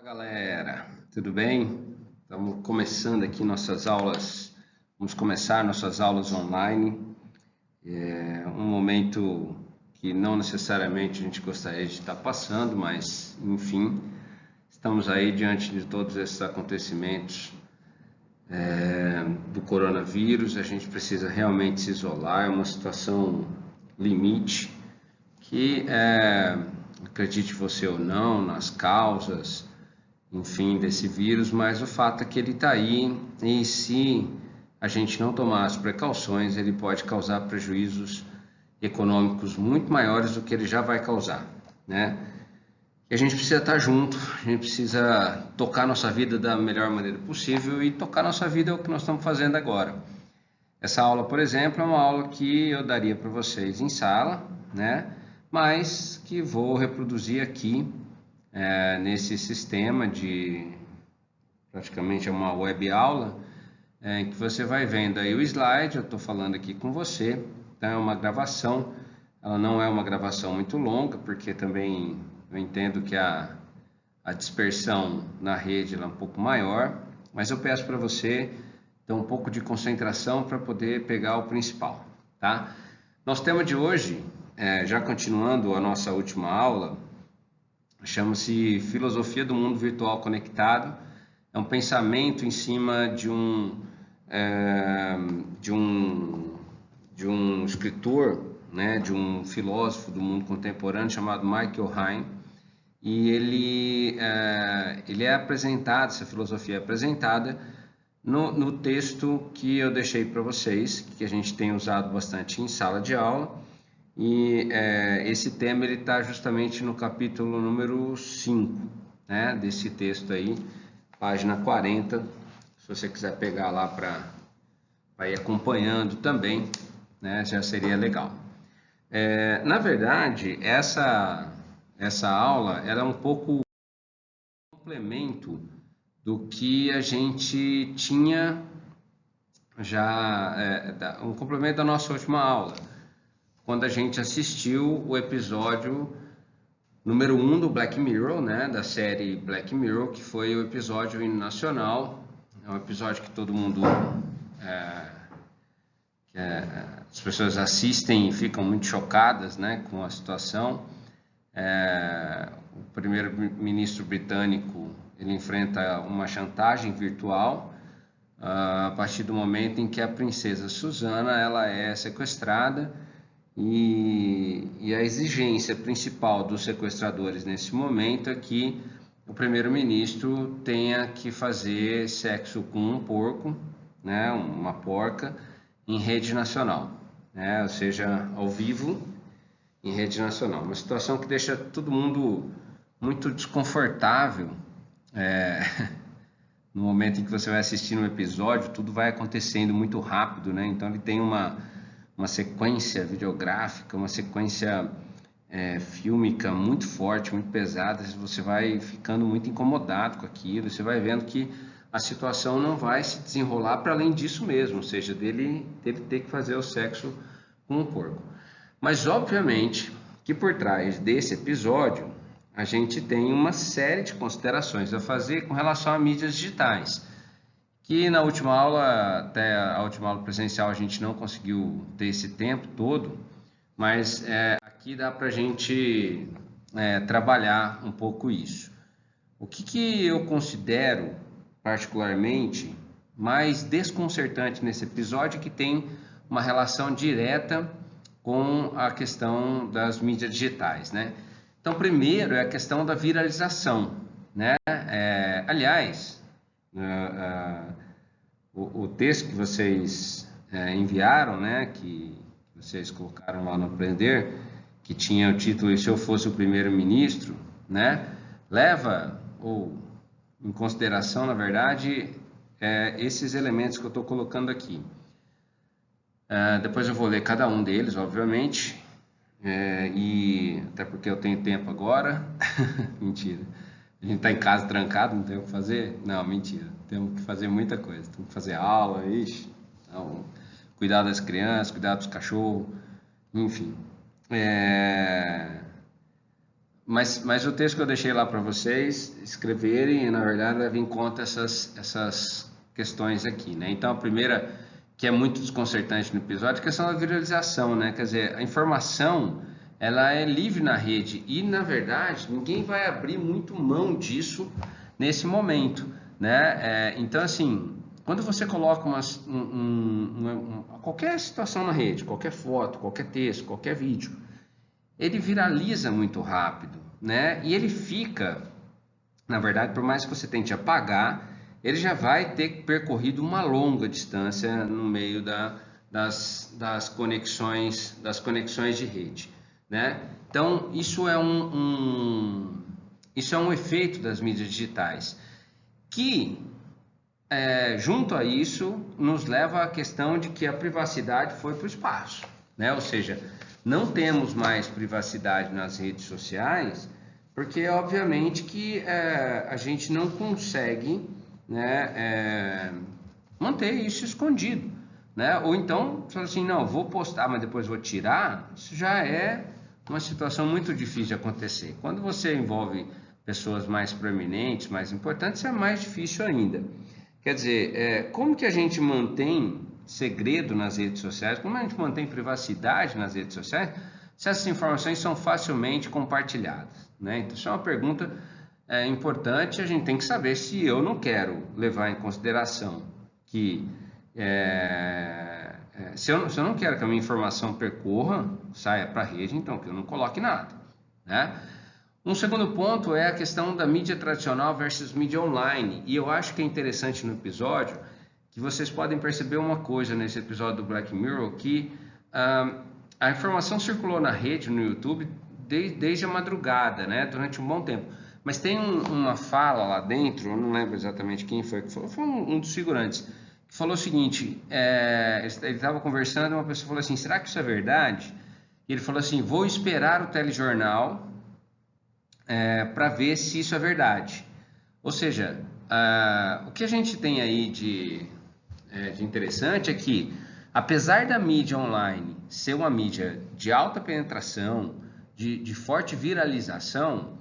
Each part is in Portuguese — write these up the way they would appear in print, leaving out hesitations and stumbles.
Galera, tudo bem? Estamos começando aqui nossas aulas, vamos começar nossas aulas online. É um momento que não necessariamente a gente gostaria de estar passando, mas enfim, estamos aí diante de todos esses acontecimentos do coronavírus. A gente precisa realmente se isolar, é uma situação limite que, acredite você ou não, nas causas, enfim, desse vírus, mas o fato é que ele está aí e se a gente não tomar as precauções, ele pode causar prejuízos econômicos muito maiores do que ele já vai causar, né? E a gente precisa estar junto, a gente precisa tocar nossa vida da melhor maneira possível e tocar nossa vida é o que nós estamos fazendo agora. Essa aula, por exemplo, é uma aula que eu daria para vocês em sala, né? Mas que vou reproduzir aqui nesse sistema de praticamente uma web aula, em que você vai vendo aí o slide. Eu estou falando aqui com você, então é uma gravação, ela não é uma gravação muito longa, porque também eu entendo que a dispersão na rede é um pouco maior, mas eu peço para você ter um pouco de concentração para poder pegar o principal, tá? Nosso tema de hoje, já continuando a nossa última aula, chama-se Filosofia do Mundo Virtual Conectado. É um pensamento em cima de um escritor, né, de um filósofo do mundo contemporâneo chamado Michael Heim. E ele é apresentado, essa filosofia é apresentada no texto que eu deixei para vocês, que a gente tem usado bastante em sala de aula. E esse tema ele está justamente no capítulo número 5, né, desse texto aí, página 40, se você quiser pegar lá para ir acompanhando também, né, já seria legal. Na verdade, essa aula era um pouco um complemento do que a gente tinha já, um complemento da nossa última aula, quando a gente assistiu o episódio número 1 do Black Mirror, né, da série Black Mirror, que foi o episódio hino nacional. É um episódio que todo mundo, as pessoas assistem e ficam muito chocadas, né, com a situação. O primeiro-ministro britânico ele enfrenta uma chantagem virtual a partir do momento em que a princesa Susana ela é sequestrada. E a exigência principal dos sequestradores nesse momento é que o primeiro-ministro tenha que fazer sexo com um porco, né, uma porca, em rede nacional, né, ou seja, ao vivo, em rede nacional. Uma situação que deixa todo mundo muito desconfortável. No momento em que você vai assistir um episódio, tudo vai acontecendo muito rápido, né? Então ele tem uma sequência videográfica, uma sequência fílmica muito forte, muito pesada. Você vai ficando muito incomodado com aquilo, você vai vendo que a situação não vai se desenrolar para além disso mesmo, ou seja, dele ter que fazer o sexo com o porco. Mas obviamente que por trás desse episódio a gente tem uma série de considerações a fazer com relação a mídias digitais, que na última aula, até a última aula presencial, a gente não conseguiu ter esse tempo todo, mas aqui dá para a gente trabalhar um pouco isso. O que eu considero particularmente mais desconcertante nesse episódio é que tem uma relação direta com a questão das mídias digitais, né? Então, primeiro é a questão da viralização, né? Aliás, o texto que vocês enviaram, né, que vocês colocaram lá no Aprender, que tinha o título "E se eu fosse o primeiro-ministro", né, leva em consideração, na verdade, esses elementos que eu estou colocando aqui. Depois eu vou ler cada um deles, obviamente, e até porque eu tenho tempo agora. Mentira. A gente está em casa trancado, não tem o que fazer? Não, mentira. Temos que fazer muita coisa. Temos que fazer aula, então, cuidar das crianças, cuidar dos cachorros, enfim. Mas o texto que eu deixei lá para vocês escreverem, na verdade, leva em conta essas questões aqui, né? Então, a primeira, que é muito desconcertante no episódio, é a questão da viralização, né? Quer dizer, a informação, ela é livre na rede e, na verdade, ninguém vai abrir muito mão disso nesse momento, né? Então, assim, quando você coloca qualquer situação na rede, qualquer foto, qualquer texto, qualquer vídeo, ele viraliza muito rápido, né? E ele fica, na verdade, por mais que você tente apagar, ele já vai ter percorrido uma longa distância no meio das conexões de rede, né? Então, isso é um efeito das mídias digitais que, junto a isso, nos leva à questão de que a privacidade foi para o espaço, né? Ou seja, não temos mais privacidade nas redes sociais, porque obviamente que a gente não consegue, né, manter isso escondido, né? Ou então, fala assim, não, vou postar, mas depois vou tirar. Isso já é uma situação muito difícil de acontecer. Quando você envolve pessoas mais proeminentes, mais importantes, é mais difícil ainda. Quer dizer, como que a gente mantém segredo nas redes sociais, como a gente mantém privacidade nas redes sociais, se essas informações são facilmente compartilhadas, né? Então, isso é uma pergunta importante. A gente tem que saber se eu não quero levar em consideração que se eu não quero que a minha informação percorra, saia para a rede, então que eu não coloque nada, né? Um segundo ponto é a questão da mídia tradicional versus mídia online, e eu acho que é interessante no episódio que vocês podem perceber uma coisa nesse episódio do Black Mirror, que a informação circulou na rede, no YouTube, desde a madrugada, né, durante um bom tempo. Mas tem uma fala lá dentro, eu não lembro exatamente quem foi que falou, foi um dos figurantes, que falou o seguinte, ele estava conversando e uma pessoa falou assim, será que isso é verdade? E ele falou assim, vou esperar o telejornal para ver se isso é verdade. Ou seja, o que a gente tem aí de interessante é que, apesar da mídia online ser uma mídia de alta penetração, de forte viralização,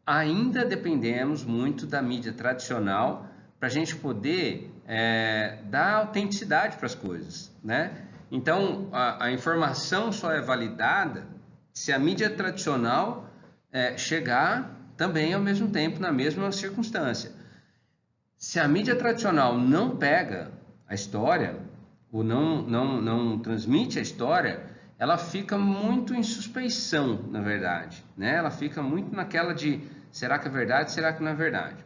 ainda dependemos muito da mídia tradicional para a gente poder dar autenticidade para as coisas, né? Então, a informação só é validada se a mídia tradicional chegar também ao mesmo tempo, na mesma circunstância. Se a mídia tradicional não pega a história, ou não transmite a história, ela fica muito em suspeição, na verdade, né? Ela fica muito naquela de será que é verdade, será que não é verdade?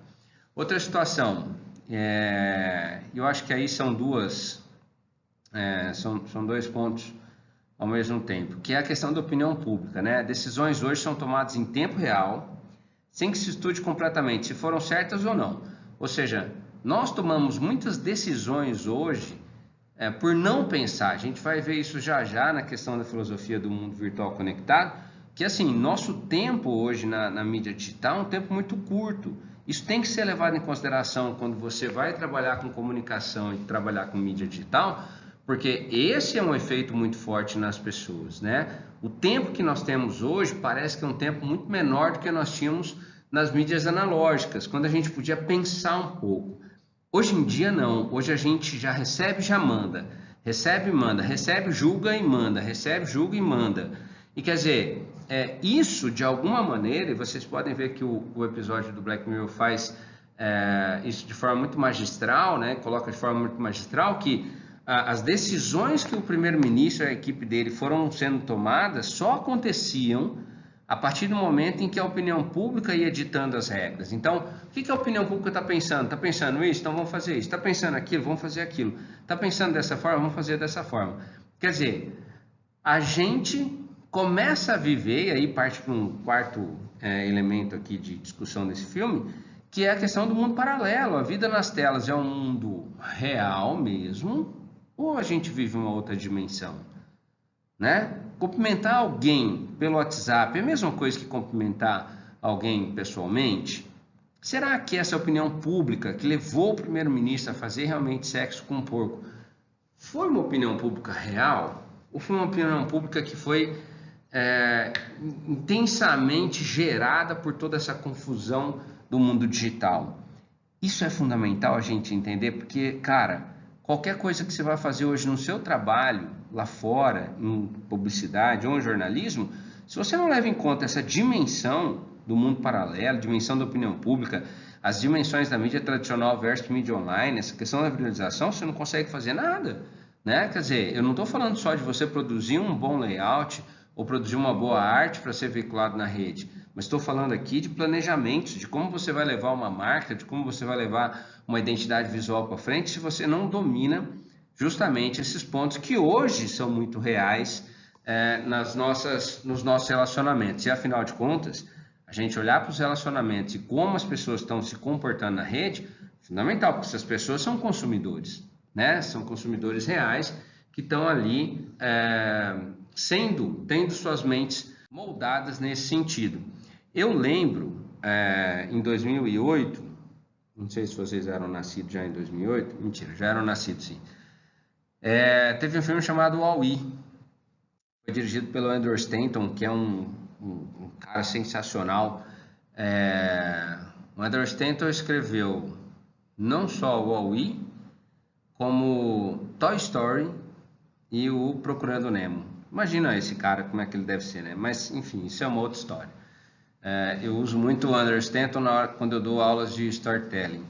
Outra situação, eu acho que aí são dois pontos ao mesmo tempo, que é a questão da opinião pública, né? Decisões hoje são tomadas em tempo real, sem que se estude completamente se foram certas ou não. Ou seja, nós tomamos muitas decisões hoje por não pensar. A gente vai ver isso já já na questão da filosofia do mundo virtual conectado, que assim, nosso tempo hoje na mídia digital é um tempo muito curto. Isso tem que ser levado em consideração quando você vai trabalhar com comunicação e trabalhar com mídia digital, porque esse é um efeito muito forte nas pessoas, né? O tempo que nós temos hoje parece que é um tempo muito menor do que nós tínhamos nas mídias analógicas, quando a gente podia pensar um pouco. Hoje em dia não, hoje a gente já recebe, já manda, recebe, manda, recebe, julga e manda, recebe, julga e manda. E quer dizer, isso de alguma maneira, e vocês podem ver que o episódio do Black Mirror faz isso de forma muito magistral, né? Coloca de forma muito magistral que as decisões que o primeiro-ministro e a equipe dele foram sendo tomadas só aconteciam a partir do momento em que a opinião pública ia ditando as regras. Então, o que a opinião pública está pensando? Está pensando isso? Então vamos fazer isso. Está pensando aquilo? Vamos fazer aquilo. Está pensando dessa forma? Vamos fazer dessa forma. Quer dizer, a gente começa a viver, e aí parte para um quarto elemento aqui de discussão desse filme, que é a questão do mundo paralelo. A vida nas telas é um mundo real mesmo, ou a gente vive uma outra dimensão, né? Cumprimentar alguém pelo WhatsApp é a mesma coisa que cumprimentar alguém pessoalmente? Será que essa opinião pública que levou o primeiro-ministro a fazer realmente sexo com um porco foi uma opinião pública real? Ou foi uma opinião pública que foi intensamente gerada por toda essa confusão do mundo digital. Isso é fundamental a gente entender, porque, cara, qualquer coisa que você vai fazer hoje no seu trabalho, lá fora, em publicidade ou em jornalismo, se você não leva em conta essa dimensão do mundo paralelo, dimensão da opinião pública, as dimensões da mídia tradicional versus mídia online, essa questão da viralização, você não consegue fazer nada, né? Quer dizer, eu não estou falando só de você produzir um bom layout ou produzir uma boa arte para ser veiculado na rede, mas estou falando aqui de planejamento, de como você vai levar uma marca, de como você vai levar uma identidade visual para frente, se você não domina justamente esses pontos que hoje são muito reais nos nossos relacionamentos. E afinal de contas, a gente olhar para os relacionamentos e como as pessoas estão se comportando na rede, é fundamental, porque essas pessoas são consumidores, né? São consumidores reais que estão ali tendo suas mentes moldadas nesse sentido. Eu lembro, em 2008, não sei se vocês eram nascidos já em 2008, mentira, já eram nascidos sim. Teve um filme chamado Wall-E, foi dirigido pelo Andrew Stanton, que é um cara sensacional. O Andrew Stanton escreveu não só o Wall-E, como Toy Story e o Procurando Nemo. Imagina esse cara, como é que ele deve ser, né? Mas, enfim, isso é uma outra história. Eu uso muito o Andrew Stanton quando eu dou aulas de storytelling.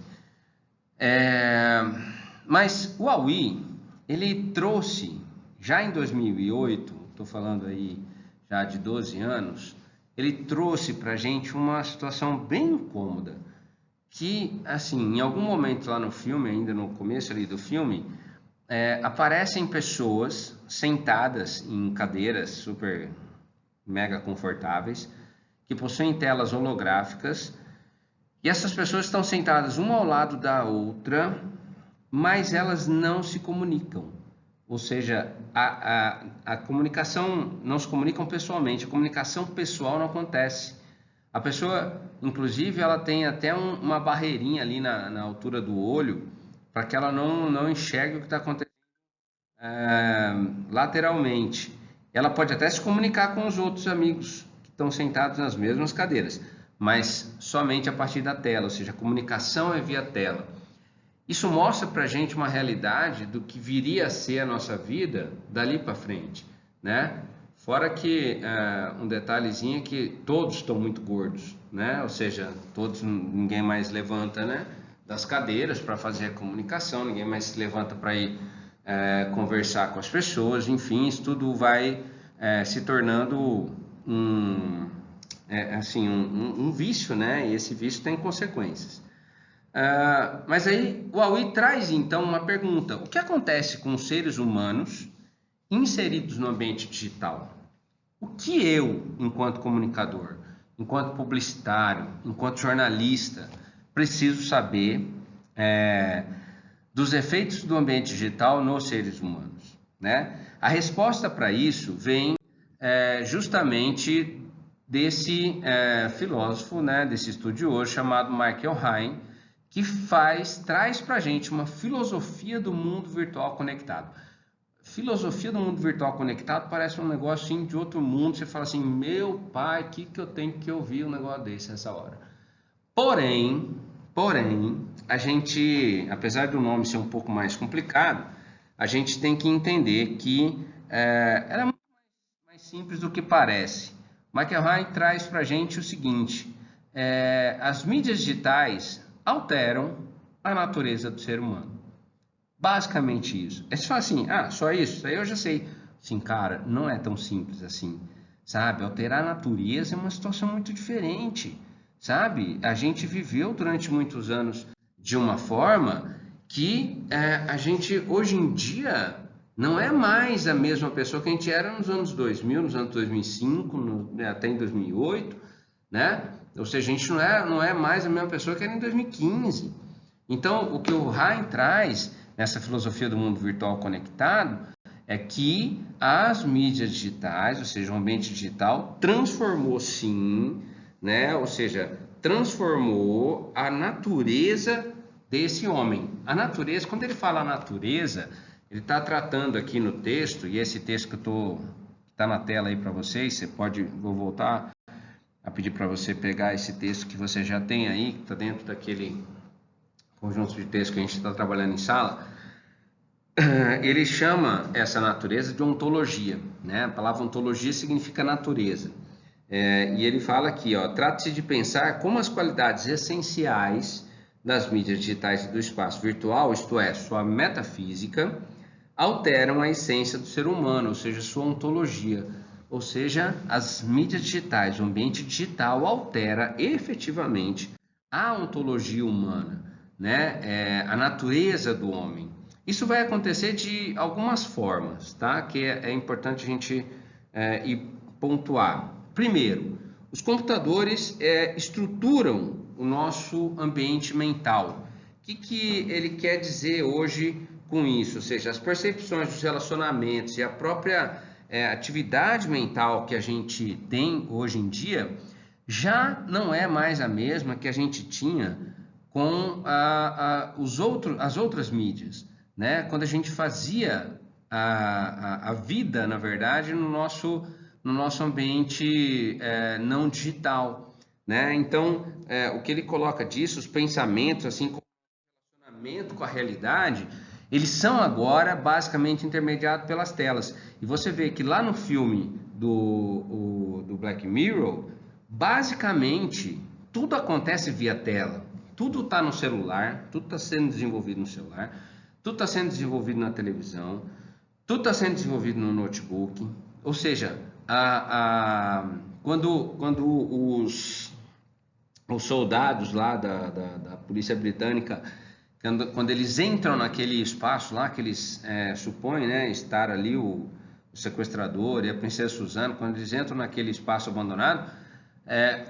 Mas o Wall-E, ele trouxe, já em 2008, estou falando aí já de 12 anos, ele trouxe para a gente uma situação bem incômoda, que, assim, em algum momento lá no filme, ainda no começo ali do filme, aparecem pessoas sentadas em cadeiras super mega confortáveis, que possuem telas holográficas, e essas pessoas estão sentadas uma ao lado da outra, mas elas não se comunicam. Ou seja, a comunicação, não se comunicam pessoalmente, a comunicação pessoal não acontece. A pessoa, inclusive, ela tem até uma barreirinha ali na altura do olho, para que ela não enxergue o que está acontecendo lateralmente. Ela pode até se comunicar com os outros amigos que estão sentados nas mesmas cadeiras, mas somente a partir da tela, ou seja, a comunicação é via tela. Isso mostra para a gente uma realidade do que viria a ser a nossa vida dali para frente, né? Fora que um detalhezinho é que todos estão muito gordos, né? Ou seja, ninguém mais levanta, né, das cadeiras para fazer a comunicação, ninguém mais se levanta para ir conversar com as pessoas, enfim, isso tudo vai se tornando um vício, né? E esse vício tem consequências. Mas aí o Wall-E traz então uma pergunta: o que acontece com os seres humanos inseridos no ambiente digital? O que eu, enquanto comunicador, enquanto publicitário, enquanto jornalista, preciso saber dos efeitos do ambiente digital nos seres humanos, né? A resposta para isso vem justamente desse filósofo, né, desse estudioso chamado Michael Hine, que traz para a gente uma filosofia do mundo virtual conectado. Filosofia do mundo virtual conectado parece um negócio assim, de outro mundo. Você fala assim, meu pai, o que eu tenho que ouvir um negócio desse nessa hora? Porém, a gente, apesar do nome ser um pouco mais complicado, a gente tem que entender que ela é muito mais simples do que parece. Michael Hine traz para a gente o seguinte: as mídias digitais alteram a natureza do ser humano. Basicamente isso. Você fala assim, só isso? Isso aí eu já sei. Sim, cara, não é tão simples assim, sabe? Alterar a natureza é uma situação muito diferente, sabe? A gente viveu durante muitos anos de uma forma que a gente, hoje em dia, não é mais a mesma pessoa que a gente era nos anos 2000, nos anos 2005, até em 2008, né? Ou seja, a gente não é mais a mesma pessoa que era em 2015. Então, o que o Hine traz nessa filosofia do mundo virtual conectado é que as mídias digitais, ou seja, o ambiente digital, transformou sim, né? Ou seja, transformou a natureza desse homem. A natureza, quando ele fala natureza, ele está tratando aqui no texto, e esse texto que eu tá na tela aí para vocês. Você pode, vou voltar a pedir para você pegar esse texto que você já tem aí, que está dentro daquele conjunto de textos que a gente está trabalhando em sala. Ele chama essa natureza de ontologia, né? A palavra ontologia significa natureza. E ele fala aqui, ó, trata-se de pensar como as qualidades essenciais das mídias digitais e do espaço virtual, isto é, sua metafísica, alteram a essência do ser humano, ou seja, sua ontologia. Ou seja, as mídias digitais, o ambiente digital altera efetivamente a ontologia humana, né? A natureza do homem. Isso vai acontecer de algumas formas, tá? Que é importante a gente ir pontuar. Primeiro, os computadores estruturam o nosso ambiente mental. O que ele quer dizer hoje com isso? Ou seja, as percepções dos relacionamentos e a própria atividade mental que a gente tem hoje em dia já não é mais a mesma que a gente tinha com as outras mídias, né? Quando a gente fazia a vida, na verdade, no nosso ambiente não digital, né? Então, o que ele coloca disso, os pensamentos, assim como o relacionamento com a realidade, eles são agora basicamente intermediados pelas telas. E você vê que lá no filme do Black Mirror, basicamente tudo acontece via tela. Tudo está no celular, tudo está sendo desenvolvido no celular, tudo está sendo desenvolvido na televisão, tudo está sendo desenvolvido no notebook. Ou seja, quando os soldados lá da polícia britânica, quando eles entram naquele espaço lá, que eles supõem, né, estar ali o sequestrador e a princesa Suzana, quando eles entram naquele espaço abandonado,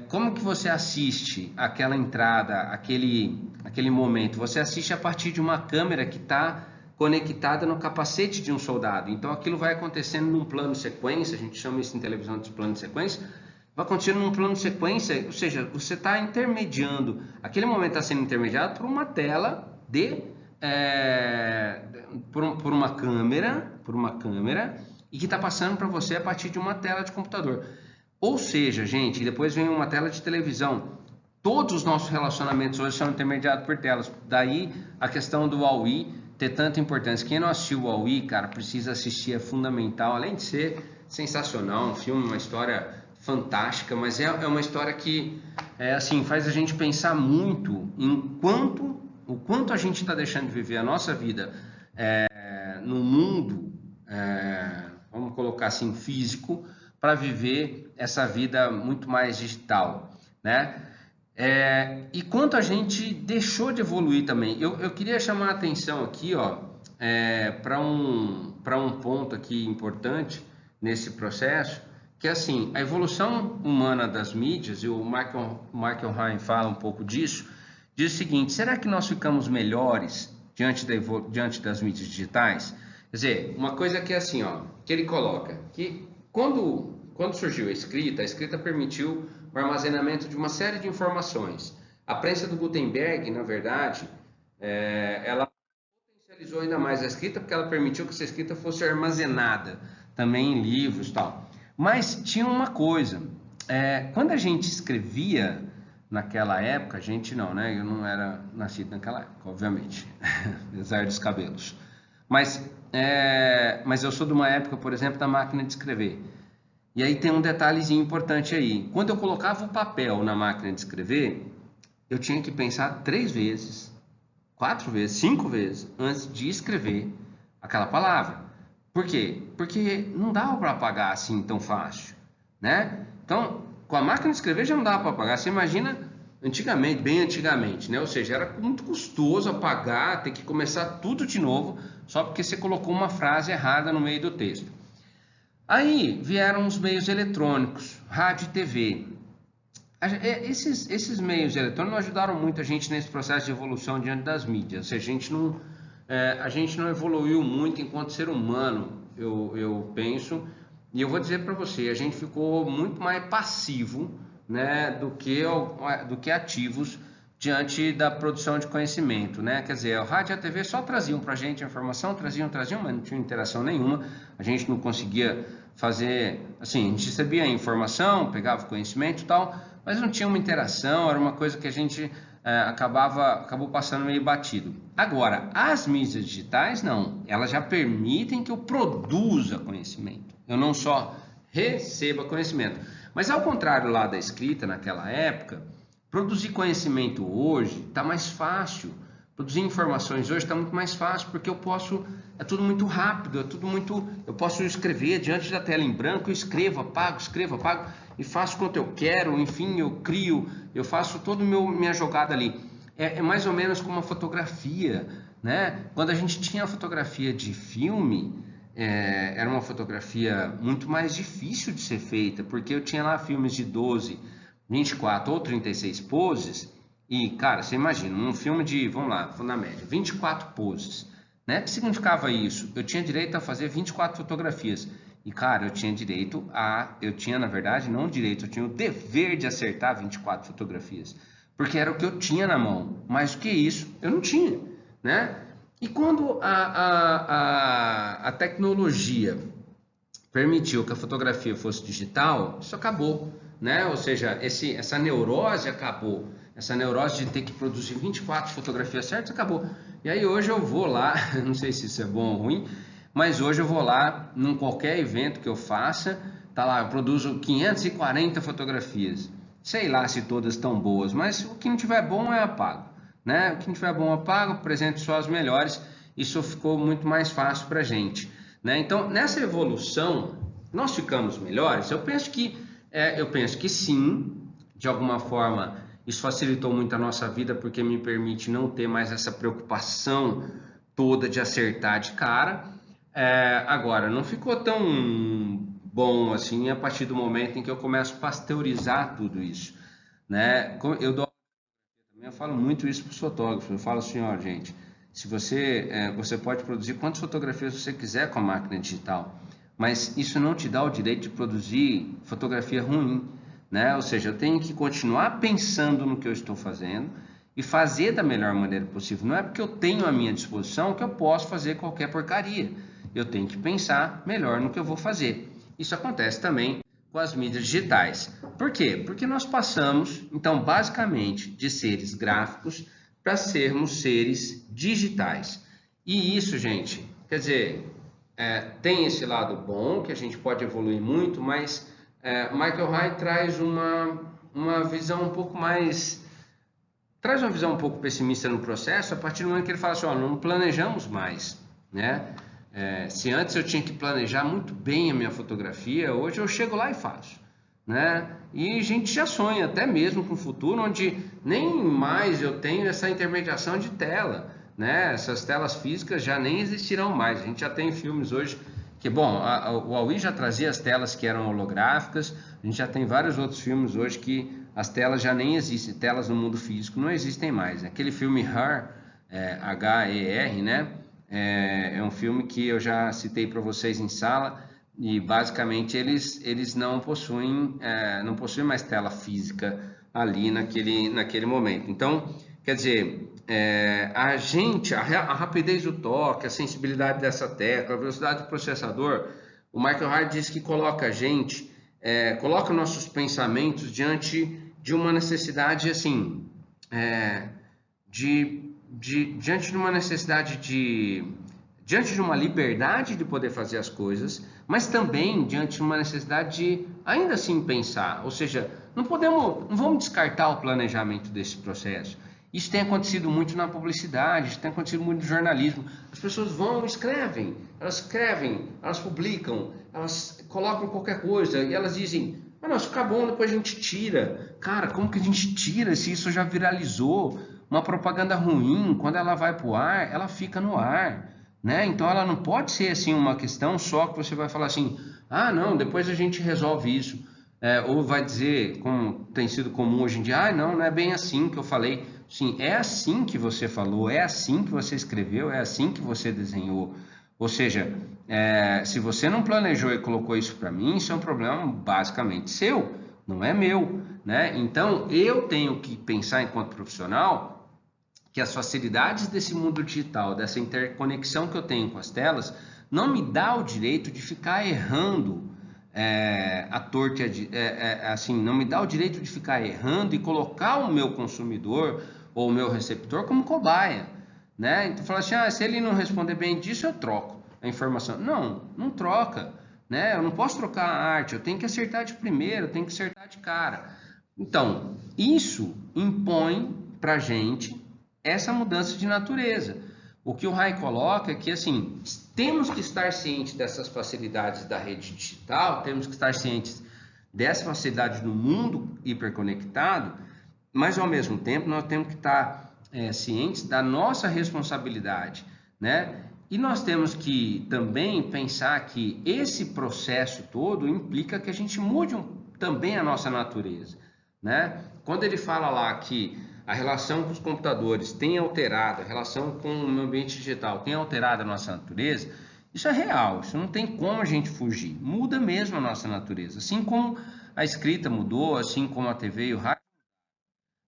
como que você assiste aquela entrada, aquele momento? Você assiste a partir de uma câmera que está conectada no capacete de um soldado. Então aquilo vai acontecendo num plano de sequência, a gente chama isso em televisão de plano de sequência, vai acontecendo num plano de sequência, ou seja, você está intermediando, aquele momento está sendo intermediado por uma tela por uma câmera e que está passando para você a partir de uma tela de computador. Ou seja, gente, depois vem uma tela de televisão. Todos os nossos relacionamentos hoje são intermediados por telas. Daí a questão do WoW ter tanta importância. Quem não assistiu o WoW, cara, precisa assistir, é fundamental. Além de ser sensacional, um filme, uma história fantástica, mas é uma história que assim, faz a gente pensar muito em o quanto a gente está deixando de viver a nossa vida no mundo, vamos colocar assim, físico, para viver essa vida muito mais digital, né? E quanto a gente deixou de evoluir também. Eu queria chamar a atenção aqui, ó, para um ponto aqui importante nesse processo, que é assim, a evolução humana das mídias, e o Michael Hine fala um pouco disso, diz o seguinte: será que nós ficamos melhores diante das mídias digitais? Quer dizer, uma coisa que é assim, ó, que ele coloca, que quando surgiu a escrita permitiu o armazenamento de uma série de informações. A prensa do Gutenberg, na verdade, ela potencializou ainda mais a escrita, porque ela permitiu que essa escrita fosse armazenada também em livros e tal. Mas tinha uma coisa, quando a gente escrevia naquela época, a gente não, né? Eu não era nascido naquela época, obviamente, apesar dos cabelos. Mas eu sou de uma época, por exemplo, da máquina de escrever. E aí tem um detalhezinho importante aí. Quando eu colocava o papel na máquina de escrever, eu tinha que pensar 3 vezes, 4 vezes, 5 vezes antes de escrever aquela palavra. Por quê? Porque não dava para apagar assim tão fácil, né? Então, com a máquina de escrever já não dava para apagar. Você imagina antigamente, bem antigamente, né? Ou seja, era muito custoso apagar, ter que começar tudo de novo, só porque você colocou uma frase errada no meio do texto. Aí vieram os meios eletrônicos, rádio e TV. Esses meios eletrônicos ajudaram muito a gente nesse processo de evolução diante das mídias. Ou seja, a gente não evoluiu muito enquanto ser humano, eu penso. E eu vou dizer para você, a gente ficou muito mais passivo, né, do que ativos diante da produção de conhecimento, né? Quer dizer, o rádio e a TV só traziam para a gente a informação, traziam, mas não tinha interação nenhuma. A gente não conseguia fazer, assim, a gente recebia a informação, pegava o conhecimento e tal, mas não tinha uma interação, era uma coisa que a gente acabou passando meio batido. Agora, as mídias digitais não, elas já permitem que eu produza conhecimento, eu não só receba conhecimento. Mas ao contrário lá da escrita naquela época, produzir conhecimento hoje está mais fácil. Produzir informações hoje está muito mais fácil, porque eu posso, é tudo muito rápido, eu posso escrever diante da tela em branco, eu escrevo, apago, e faço quanto eu quero, enfim, eu crio, eu faço toda minha jogada ali. É mais ou menos como uma fotografia, né? Quando a gente tinha a fotografia de filme, era uma fotografia muito mais difícil de ser feita, porque eu tinha lá filmes de 12, 24 ou 36 poses, e, cara, você imagina, um filme de, vamos lá, na média, 24 poses, né? O que significava isso? Eu tinha direito a fazer 24 fotografias. E, cara, eu tinha, na verdade, não o direito, eu tinha o dever de acertar 24 fotografias. Porque era o que eu tinha na mão. Mais do que isso, eu não tinha, né? E quando a tecnologia permitiu que a fotografia fosse digital, isso acabou, né? Ou seja, essa neurose acabou. Essa neurose de ter que produzir 24 fotografias certas acabou. E aí hoje eu vou lá, não sei se isso é bom ou ruim, mas hoje eu vou lá, num qualquer evento que eu faça, tá lá, eu produzo 540 fotografias. Sei lá se todas estão boas, mas o que não tiver bom eu apago, né? O que não tiver bom eu apago, apresento só as melhores. Isso ficou muito mais fácil para a gente, né? Então, nessa evolução, nós ficamos melhores? Eu penso que sim, de alguma forma. Isso facilitou muito a nossa vida porque me permite não ter mais essa preocupação toda de acertar de cara. Agora, não ficou tão bom assim a partir do momento em que eu começo a pasteurizar tudo isso, né? Eu falo muito isso para os fotógrafos. Eu falo assim, ó, gente, se você pode produzir quantas fotografias você quiser com a máquina digital, mas isso não te dá o direito de produzir fotografia ruim, né? Ou seja, eu tenho que continuar pensando no que eu estou fazendo e fazer da melhor maneira possível. Não é porque eu tenho à minha disposição que eu posso fazer qualquer porcaria. Eu tenho que pensar melhor no que eu vou fazer. Isso acontece também com as mídias digitais. Por quê? Porque nós passamos, então, basicamente, de seres gráficos para sermos seres digitais. E isso, gente, quer dizer, tem esse lado bom, que a gente pode evoluir muito, mas Michael Hyatt traz uma visão um pouco mais... Traz uma visão um pouco pessimista no processo, a partir do momento que ele fala assim, ó, não planejamos mais, né? Se antes eu tinha que planejar muito bem a minha fotografia, hoje eu chego lá e faço, né? E a gente já sonha até mesmo com o futuro, onde nem mais eu tenho essa intermediação de tela, né? Essas telas físicas já nem existirão mais. A gente já tem filmes hoje que, bom, o Huawei já trazia as telas que eram holográficas, a gente já tem vários outros filmes hoje que as telas já nem existem, telas no mundo físico não existem mais. Aquele filme Her, H-E-R, né? É um filme que eu já citei para vocês em sala e basicamente eles não possuem mais tela física ali naquele momento. Então, quer dizer, a rapidez do toque, a sensibilidade dessa tecla, a velocidade do processador, o Michael Hyatt diz que coloca coloca nossos pensamentos diante de uma necessidade assim, diante de uma liberdade de poder fazer as coisas, mas também diante de uma necessidade de ainda assim pensar, ou seja, não vamos descartar o planejamento desse processo. Isso tem acontecido muito na publicidade, isso tem acontecido muito no jornalismo. As pessoas escrevem, elas publicam, elas colocam qualquer coisa e elas dizem, mas fica bom, depois a gente tira. Cara, como que a gente tira se isso já viralizou? Uma propaganda ruim, quando ela vai para o ar, ela fica no ar, né? Então ela não pode ser assim uma questão só que você vai falar assim, não, depois a gente resolve isso. Ou vai dizer, como tem sido comum hoje em dia, não é bem assim que eu falei. Sim, é assim que você falou, é assim que você escreveu, é assim que você desenhou. Ou seja, se você não planejou e colocou isso para mim, isso é um problema basicamente seu, não é meu, né? Então eu tenho que pensar enquanto profissional que as facilidades desse mundo digital, dessa interconexão que eu tenho com as telas, não me dá o direito de ficar errando a torta, assim, não me dá o direito de ficar errando e colocar o meu consumidor ou o meu receptor como cobaia, né? Então fala assim, se ele não responder bem disso, eu troco a informação. Não, não troca, né? Eu não posso trocar a arte, eu tenho que acertar de primeiro, eu tenho que acertar de cara. Então, isso impõe pra gente essa mudança de natureza. O que o Rai coloca é que, assim, temos que estar cientes dessas facilidades da rede digital, temos que estar cientes dessa facilidade no mundo hiperconectado, mas, ao mesmo tempo, nós temos que estar cientes da nossa responsabilidade, né? E nós temos que também pensar que esse processo todo implica que a gente mude também a nossa natureza, né? Quando ele fala lá que a relação com os computadores tem alterado, a relação com o ambiente digital tem alterado a nossa natureza, isso é real, isso não tem como a gente fugir, muda mesmo a nossa natureza, assim como a escrita mudou, assim como a TV e o rádio,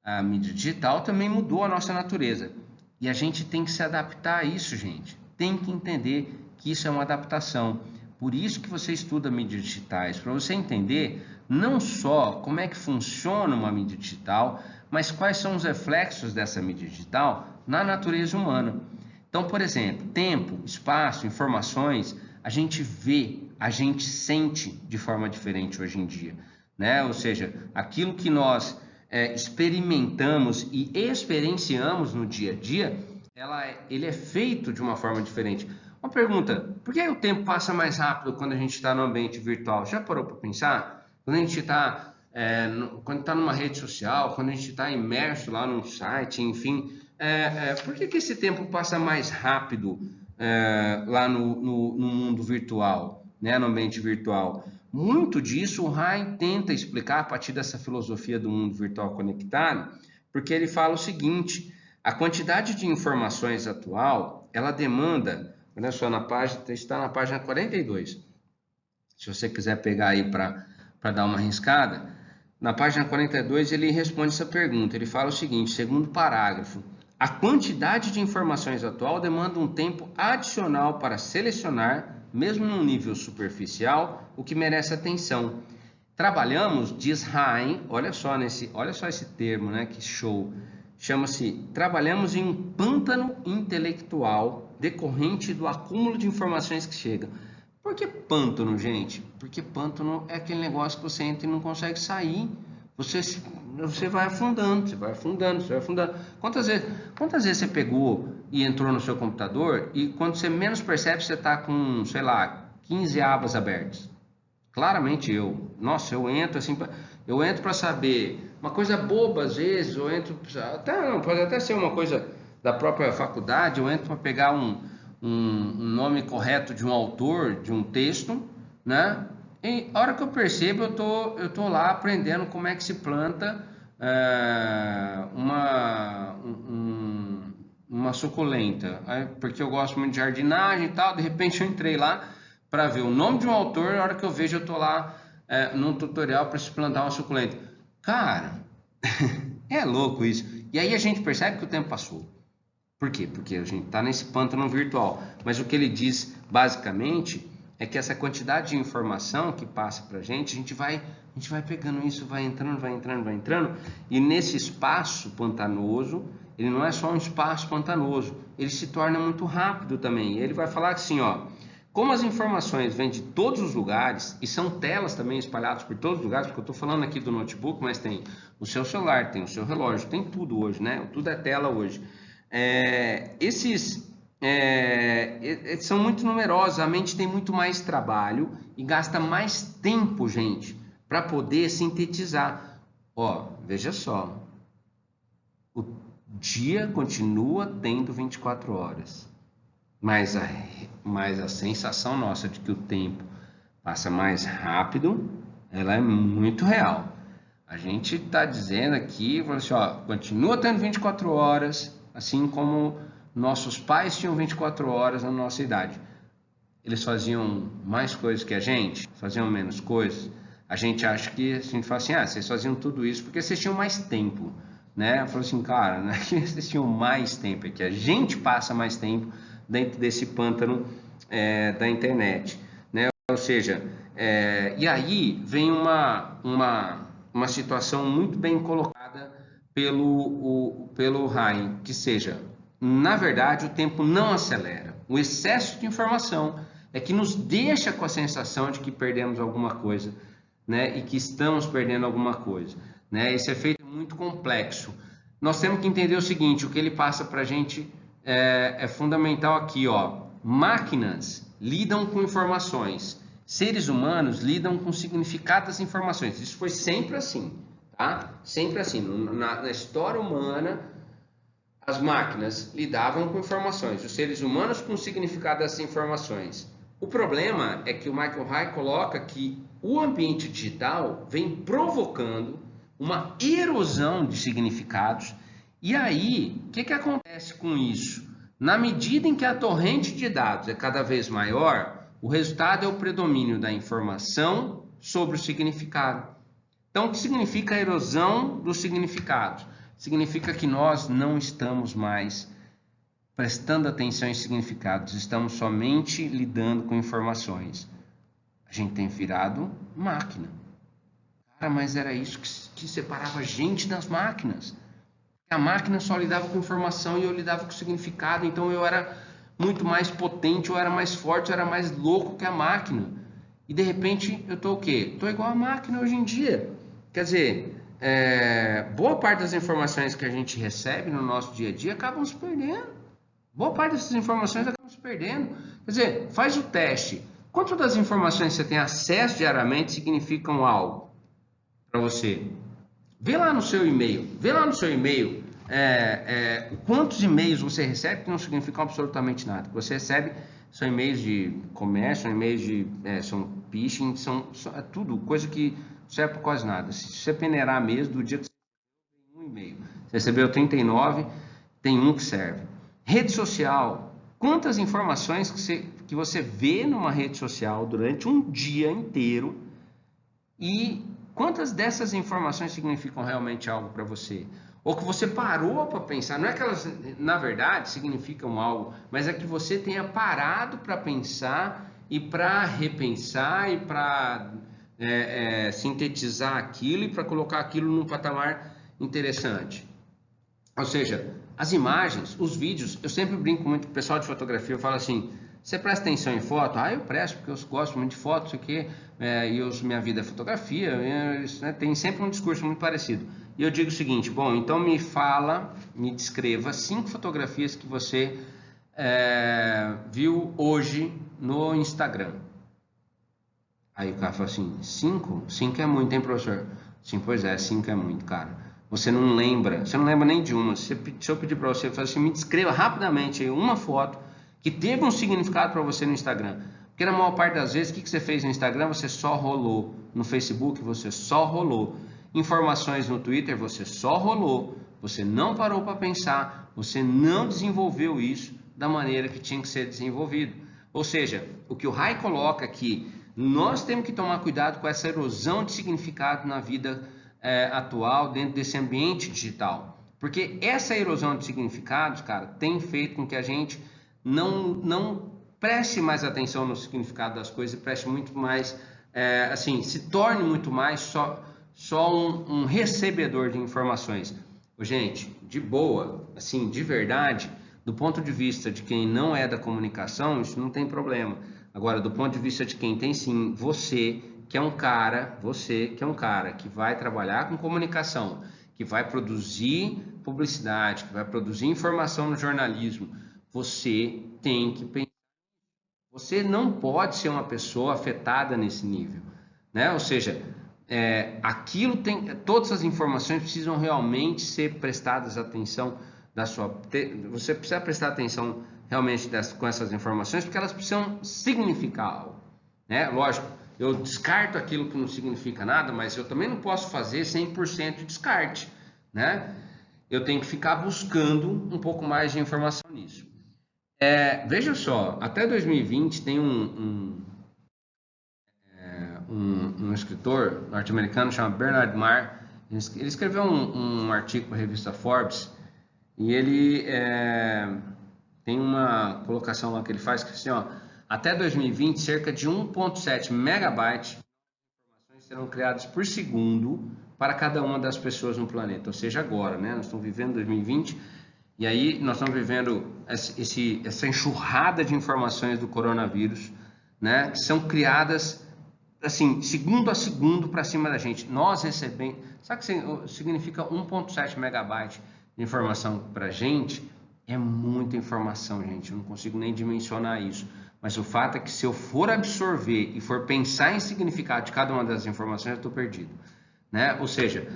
a mídia digital também mudou a nossa natureza, e a gente tem que se adaptar a isso, gente, tem que entender que isso é uma adaptação, por isso que você estuda mídias digitais, para você entender não só como é que funciona uma mídia digital, mas quais são os reflexos dessa mídia digital na natureza humana. Então, por exemplo, tempo, espaço, informações, a gente vê, a gente sente de forma diferente hoje em dia, né? Ou seja, aquilo que nós experimentamos e experienciamos no dia a dia, ele é feito de uma forma diferente. Uma pergunta, por que o tempo passa mais rápido quando a gente está no ambiente virtual? Já parou para pensar? Quando a gente está quando está numa rede social, quando a gente está imerso lá num site, enfim, por que esse tempo passa mais rápido lá no mundo virtual, né, no ambiente virtual? Muito disso o Rai tenta explicar a partir dessa filosofia do mundo virtual conectado, porque ele fala o seguinte, a quantidade de informações atual, ela demanda, olha só, está na página 42, se você quiser pegar aí para dar uma arriscada, na página 42 ele responde essa pergunta, ele fala o seguinte, segundo parágrafo, a quantidade de informações atual demanda um tempo adicional para selecionar, mesmo num nível superficial, o que merece atenção. Trabalhamos, diz Rai, olha só esse termo, né, que show, chama-se, trabalhamos em um pântano intelectual decorrente do acúmulo de informações que chegam. Por que pântano, gente? Porque pântano é aquele negócio que você entra e não consegue sair. Você vai afundando, você vai afundando, você vai afundando. Quantas vezes você pegou e entrou no seu computador e quando você menos percebe, você está com, sei lá, 15 abas abertas? Claramente eu. Nossa, eu entro assim, eu entro para saber uma coisa boba às vezes, eu entro, pode até ser uma coisa da própria faculdade, eu entro para pegar um nome correto de um autor, de um texto, né? E a hora que eu percebo, eu tô lá aprendendo como é que se planta uma suculenta, porque eu gosto muito de jardinagem e tal, de repente eu entrei lá para ver o nome de um autor, a hora que eu vejo eu tô lá num tutorial para se plantar uma suculenta. Cara, é louco isso. E aí a gente percebe que o tempo passou. Por quê? Porque a gente está nesse pântano virtual. Mas o que ele diz, basicamente, é que essa quantidade de informação que passa para a gente vai pegando isso, vai entrando. E nesse espaço pantanoso, ele não é só um espaço pantanoso, ele se torna muito rápido também. E ele vai falar assim, ó, como as informações vêm de todos os lugares, e são telas também espalhadas por todos os lugares, porque eu estou falando aqui do notebook, mas tem o seu celular, tem o seu relógio, tem tudo hoje, né? Tudo é tela hoje. São muito numerosos, a mente tem muito mais trabalho e gasta mais tempo, gente, para poder sintetizar. Ó, veja só, o dia continua tendo 24 horas, mas a sensação nossa de que o tempo passa mais rápido, ela é muito real. A gente está dizendo aqui, assim, ó, continua tendo 24 horas, assim como nossos pais tinham 24 horas na nossa idade. Eles faziam mais coisas que a gente, faziam menos coisas. A gente acha que, a gente fala assim, vocês faziam tudo isso porque vocês tinham mais tempo, né? Eu falo assim, cara, não é que vocês tinham mais tempo, é que a gente passa mais tempo dentro desse pântano da internet, né? Ou seja, e aí vem uma situação muito bem colocada pelo Ryan, que seja, na verdade, o tempo não acelera. O excesso de informação é que nos deixa com a sensação de que perdemos alguma coisa, né? E que estamos perdendo alguma coisa, né? Esse efeito é muito complexo. Nós temos que entender o seguinte, o que ele passa para a gente é fundamental aqui, ó. Máquinas lidam com informações, seres humanos lidam com significado das informações. Isso foi sempre assim, tá? Sempre assim. Na história humana, as máquinas lidavam com informações, os seres humanos com o significado dessas informações. O problema é que o Michael Hyatt coloca que o ambiente digital vem provocando uma erosão de significados. E aí, o que acontece com isso? Na medida em que a torrente de dados é cada vez maior, o resultado é o predomínio da informação sobre o significado. Então, o que significa a erosão dos significados? Significa que nós não estamos mais prestando atenção em significados, estamos somente lidando com informações. A gente tem virado máquina. Cara, mas era isso que separava a gente das máquinas. A máquina só lidava com informação e eu lidava com significado, então eu era muito mais potente, eu era mais forte, eu era mais louco que a máquina. E de repente eu tô o quê? Tô igual a máquina hoje em dia. Quer dizer, boa parte das informações que a gente recebe no nosso dia a dia acabam se perdendo. Boa parte dessas informações acabam se perdendo. Quer dizer, faz o teste. Quanto das informações que você tem acesso diariamente significam algo para você? Vê lá no seu e-mail. Quantos e-mails você recebe que não significam absolutamente nada. Você recebe, são e-mails de comércio, são e-mails são phishing, é tudo, coisa que não serve para quase nada. Se você peneirar mesmo, do dia que você recebeu um e-mail, você recebeu 39, tem um que serve. Rede social. Quantas informações que você vê numa rede social durante um dia inteiro e quantas dessas informações significam realmente algo para você? Ou que você parou para pensar, não é que elas, na verdade, significam algo, mas é que você tenha parado para pensar e para repensar e para sintetizar aquilo e para colocar aquilo num patamar interessante. Ou seja, as imagens, os vídeos, eu sempre brinco muito com o pessoal de fotografia, eu falo assim, você presta atenção em foto? Eu presto, porque eu gosto muito de fotos, minha vida é fotografia, tem sempre um discurso muito parecido. E eu digo o seguinte, bom, então me descreva 5 fotografias que você viu hoje no Instagram. Aí o cara fala assim, 5? 5 é muito, hein, professor? Sim, pois é, 5 é muito, cara. Você não lembra nem de uma. Se eu pedir para você, falar assim, me descreva rapidamente uma foto que teve um significado para você no Instagram. Porque na maior parte das vezes, o que você fez no Instagram? Você só rolou. No Facebook, você só rolou. Informações no Twitter, você só rolou. Você não parou para pensar. Você não desenvolveu isso da maneira que tinha que ser desenvolvido. Ou seja, o que o Rai coloca aqui, nós temos que tomar cuidado com essa erosão de significado na vida atual dentro desse ambiente digital. Porque essa erosão de significados, cara, tem feito com que a gente não preste mais atenção no significado das coisas, preste muito mais, se torne muito mais só um recebedor de informações. Gente, de boa, assim, de verdade, do ponto de vista de quem não é da comunicação, isso não tem problema. Agora, do ponto de vista de quem tem sim, você que é um cara que vai trabalhar com comunicação, que vai produzir publicidade, que vai produzir informação no jornalismo, você tem que pensar. Você não pode ser uma pessoa afetada nesse nível, né? Ou seja, todas as informações precisam realmente ser prestadas atenção você precisa prestar atenção realmente com essas informações, porque elas precisam significar algo, né? Lógico, eu descarto aquilo que não significa nada, mas eu também não posso fazer 100% de descarte, né? Eu tenho que ficar buscando um pouco mais de informação nisso. Veja só, até 2020 tem um escritor norte-americano chamado Bernard Marr. Ele escreveu um artigo para a revista Forbes e ele tem uma colocação lá que ele faz que assim, ó, Até 2020, cerca de 1,7 megabytes de informações serão criadas por segundo para cada uma das pessoas no planeta. Ou seja, agora, né? Nós estamos vivendo 2020 e aí nós estamos vivendo essa enxurrada de informações do coronavírus, né? Que são criadas assim, segundo a segundo para cima da gente. Nós recebemos, sabe o que significa 1,7 megabytes de informação para a gente? É muita informação, gente. Eu não consigo nem dimensionar isso. Mas o fato é que se eu for absorver e for pensar em significado de cada uma das informações, eu estou perdido, né? Ou seja,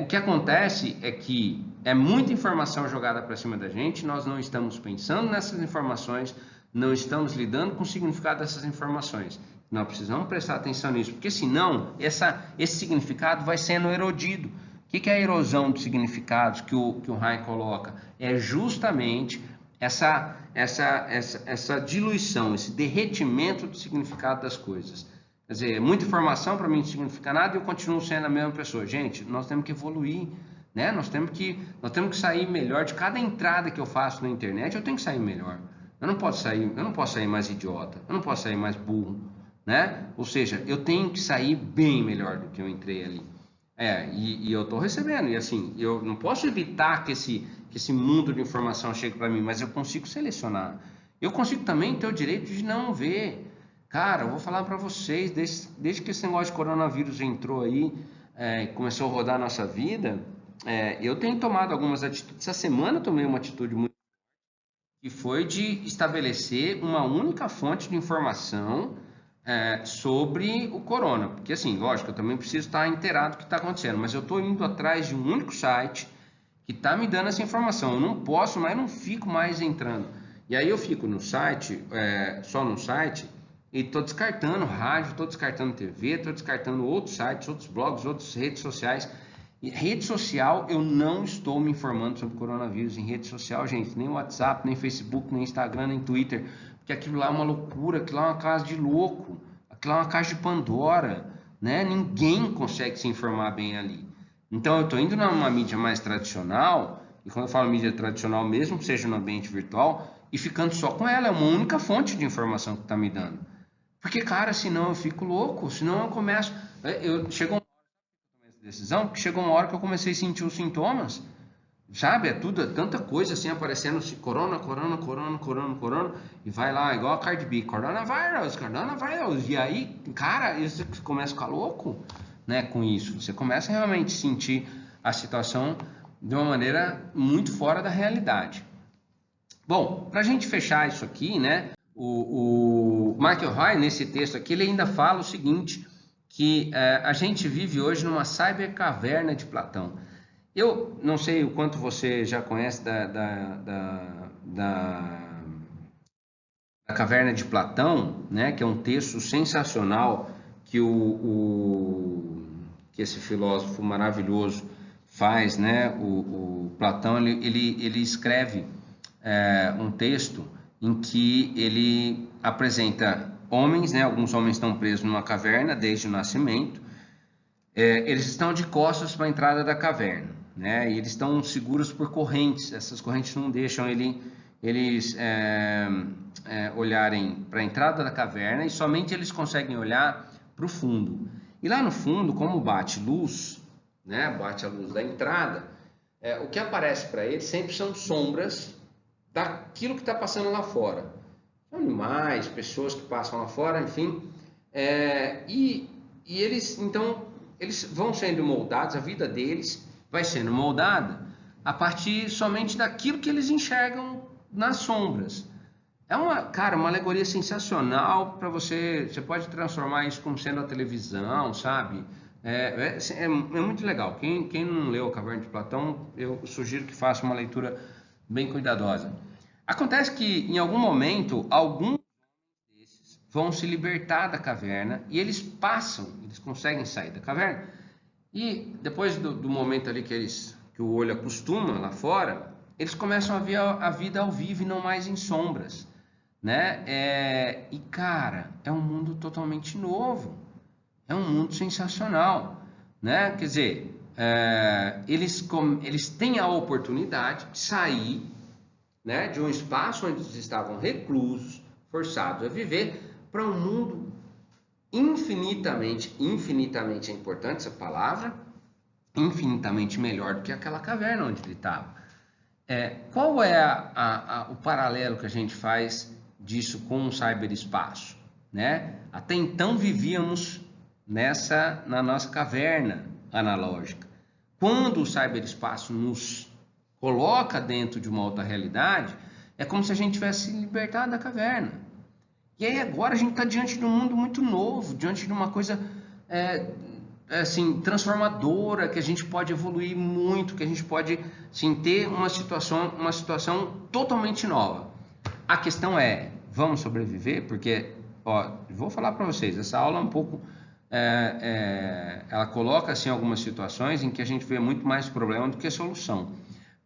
o que acontece é que é muita informação jogada para cima da gente, nós não estamos pensando nessas informações, não estamos lidando com o significado dessas informações. Nós precisamos prestar atenção nisso, porque senão esse significado vai sendo erodido. O que é a erosão de significados que o Hein coloca? É justamente essa diluição, esse derretimento do significado das coisas. Quer dizer, muita informação para mim não significa nada e eu continuo sendo a mesma pessoa. Gente, nós temos que evoluir, né? Nós temos que sair melhor. De cada entrada que eu faço na internet, eu tenho que sair melhor. Eu não posso sair mais idiota, eu não posso sair mais burro, né? Ou seja, eu tenho que sair bem melhor do que eu entrei ali. E eu estou recebendo, e assim, eu não posso evitar que esse mundo de informação chegue para mim, mas eu consigo selecionar. Eu consigo também ter o direito de não ver. Cara, eu vou falar para vocês, desde que esse negócio de coronavírus entrou aí, começou a rodar a nossa vida, eu tenho tomado algumas atitudes. Essa semana eu tomei uma atitude muito, que foi de estabelecer uma única fonte de informação sobre o corona, porque assim, lógico, eu também preciso estar inteirado do que está acontecendo, mas eu estou indo atrás de um único site que está me dando essa informação. Eu não posso mais, não fico mais entrando. E aí eu fico no site, só no site, e estou descartando rádio, estou descartando TV, estou descartando outros sites, outros blogs, outras redes sociais. E rede social, eu não estou me informando sobre coronavírus em rede social, gente, nem WhatsApp, nem Facebook, nem Instagram, nem Twitter, porque aquilo lá é uma loucura, aquilo lá é uma casa de louco, aquilo lá é uma caixa de Pandora, né? Ninguém consegue se informar bem ali. Então eu estou indo numa mídia mais tradicional, e quando eu falo mídia tradicional mesmo, seja no ambiente virtual, e ficando só com ela, é uma única fonte de informação que está me dando. Porque, cara, senão eu fico louco, senão eu começo... Chegou decisão, porque chegou uma hora que eu comecei a sentir os sintomas, sabe? É tanta coisa assim aparecendo, corona, e vai lá, igual a Cardi B, coronavírus, e aí, cara, você começa a ficar louco, né, com isso, você começa a realmente sentir a situação de uma maneira muito fora da realidade. Bom, para a gente fechar isso aqui, né, o Michael Hein, nesse texto aqui, ele ainda fala o seguinte, que a gente vive hoje numa cybercaverna de Platão. Eu não sei o quanto você já conhece da Caverna de Platão, né, que é um texto sensacional que que esse filósofo maravilhoso faz, né? O Platão ele escreve um texto em que ele apresenta homens, né? Alguns homens estão presos numa caverna desde o nascimento. Eles estão de costas para a entrada da caverna, né? E eles estão seguros por correntes. Essas correntes não deixam eles olharem para a entrada da caverna e somente eles conseguem olhar para o fundo. E lá no fundo, como bate luz, né? Bate a luz da entrada, o que aparece para eles sempre são sombras daquilo que está passando lá fora. Animais, pessoas que passam lá fora, enfim, e eles, então, eles vão sendo moldados, a vida deles vai sendo moldada a partir somente daquilo que eles enxergam nas sombras. É uma alegoria sensacional para você pode transformar isso como sendo a televisão, sabe? É muito legal. Quem não leu a Caverna de Platão, eu sugiro que faça uma leitura bem cuidadosa. Acontece que, em algum momento, alguns desses vão se libertar da caverna e eles conseguem sair da caverna. E depois do momento ali que o olho acostuma lá fora, eles começam a ver a vida ao vivo e não mais em sombras, né? E, cara, é um mundo totalmente novo. É um mundo sensacional, né? Quer dizer, eles têm a oportunidade de sair, né, de um espaço onde eles estavam reclusos, forçados a viver para um mundo infinitamente é importante essa palavra, infinitamente melhor do que aquela caverna onde ele estava. Qual é o paralelo que a gente faz disso com o cyberespaço? Né? Até então vivíamos na nossa caverna analógica. Quando o cyberespaço nos coloca dentro de uma outra realidade, é como se a gente tivesse se libertado da caverna. E aí agora a gente está diante de um mundo muito novo, diante de uma coisa assim, transformadora, que a gente pode evoluir muito, que a gente pode sim, ter uma situação totalmente nova. A questão é, vamos sobreviver? Porque, vou falar para vocês, essa aula é um pouco... ela coloca assim, algumas situações em que a gente vê muito mais problema do que solução.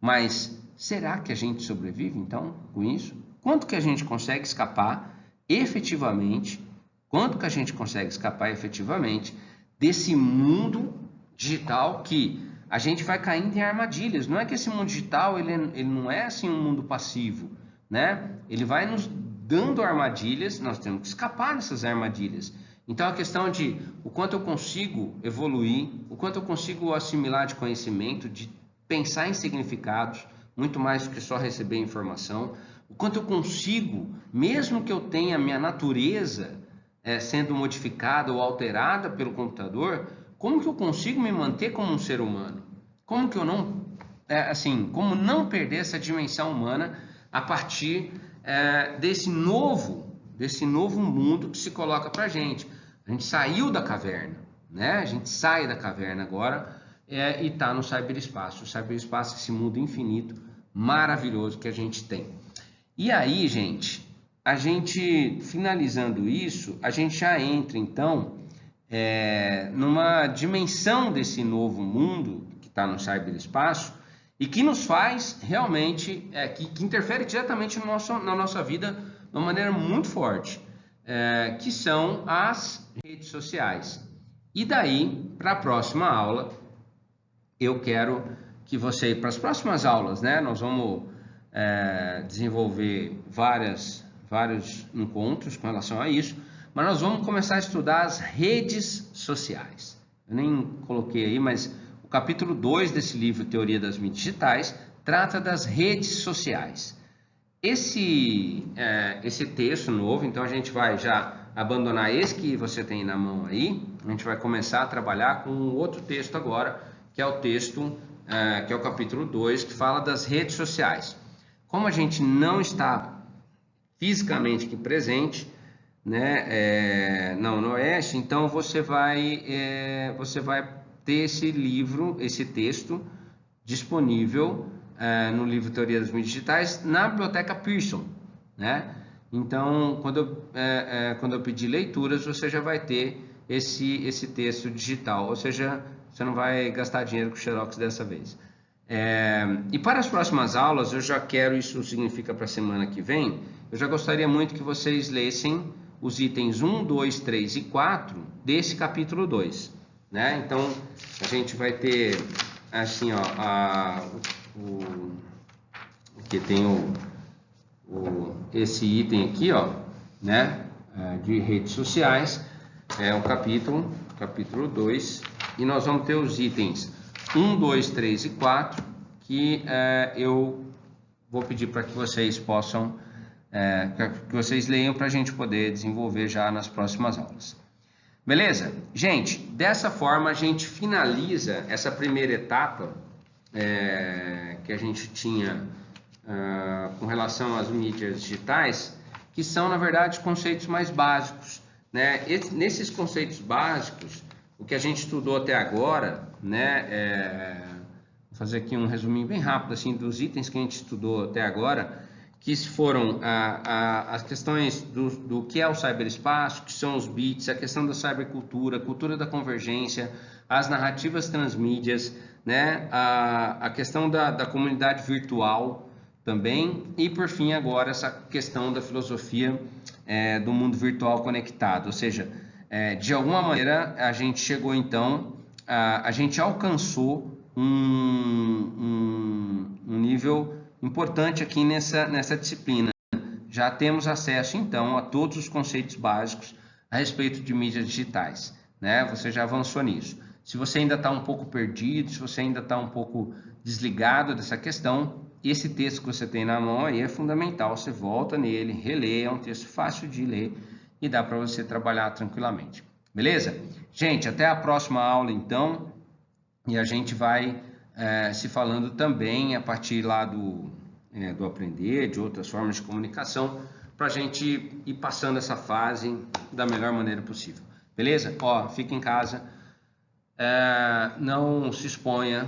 Mas será que a gente sobrevive, então, com isso? Quanto que a gente consegue escapar efetivamente? Quanto que a gente consegue escapar efetivamente desse mundo digital que a gente vai caindo em armadilhas? Não é que esse mundo digital ele não é assim um mundo passivo, né? Ele vai nos dando armadilhas, nós temos que escapar dessas armadilhas. Então a questão de o quanto eu consigo evoluir, o quanto eu consigo assimilar de conhecimento, de pensar em significados, muito mais do que só receber informação, o quanto eu consigo, mesmo que eu tenha minha natureza sendo modificada ou alterada pelo computador, como que eu consigo me manter como um ser humano? Como que eu não, como não perder essa dimensão humana a partir desse novo mundo que se coloca para a gente? A gente saiu da caverna, né? A gente sai da caverna agora e está no cyberespaço. O cyberespaço é esse mundo infinito, maravilhoso que a gente tem. E aí, gente, a gente finalizando isso, a gente já entra então numa dimensão desse novo mundo que está no cyberespaço e que nos faz realmente, que interfere diretamente na nossa vida de uma maneira muito forte, que são as redes sociais. E daí, para a próxima aula, eu quero que você, para as próximas aulas, né, nós vamos desenvolver vários encontros com relação a isso, mas nós vamos começar a estudar as redes sociais. Eu nem coloquei aí, mas o capítulo 2 desse livro, Teoria das Mídias Digitais, trata das redes sociais. Esse texto novo, então a gente vai já abandonar esse que você tem na mão aí, a gente vai começar a trabalhar com outro texto agora, que é o texto, que é o capítulo 2, que fala das redes sociais. Como a gente não está fisicamente aqui presente, né, no Oeste, então você vai ter esse livro, esse texto disponível no livro Teoria das Mídias Digitais na biblioteca Pearson, né? Então, quando eu pedir leituras, você já vai ter esse texto digital, ou seja, você não vai gastar dinheiro com Xerox dessa vez. E para as próximas aulas, eu já quero, isso significa para a semana que vem, eu já gostaria muito que vocês lessem os itens 1, 2, 3 e 4 desse capítulo 2, né? Então, a gente vai ter, assim, que tem esse item aqui, né, de redes sociais, o capítulo 2, e nós vamos ter os itens 1, 2, 3 e 4, que eu vou pedir para que vocês possam, que vocês leiam para a gente poder desenvolver já nas próximas aulas. Beleza? Gente, dessa forma a gente finaliza essa primeira etapa que a gente tinha com relação às mídias digitais, que são, na verdade, conceitos mais básicos, né? Nesses conceitos básicos, o que a gente estudou até agora, né, vou fazer aqui um resuminho bem rápido assim, dos itens que a gente estudou até agora, que foram as questões do que é o cyberespaço, que são os bits, a questão da cybercultura, a cultura da convergência, as narrativas transmídias, né, a questão da comunidade virtual também, e por fim agora essa questão da filosofia do mundo virtual conectado, ou seja, de alguma maneira a gente chegou então, a gente alcançou um nível importante aqui nessa disciplina, já temos acesso então a todos os conceitos básicos a respeito de mídias digitais, né? Você já avançou nisso. Se você ainda está um pouco perdido, se você ainda está um pouco desligado dessa questão, esse texto que você tem na mão aí é fundamental. Você volta nele, relê, é um texto fácil de ler e dá para você trabalhar tranquilamente. Beleza? Gente, até a próxima aula então, e a gente vai se falando também a partir lá do aprender, de outras formas de comunicação, para a gente ir passando essa fase da melhor maneira possível. Beleza? Ó, fica em casa, não se exponha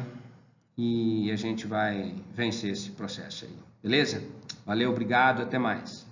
e a gente vai vencer esse processo aí. Beleza? Valeu, obrigado, até mais.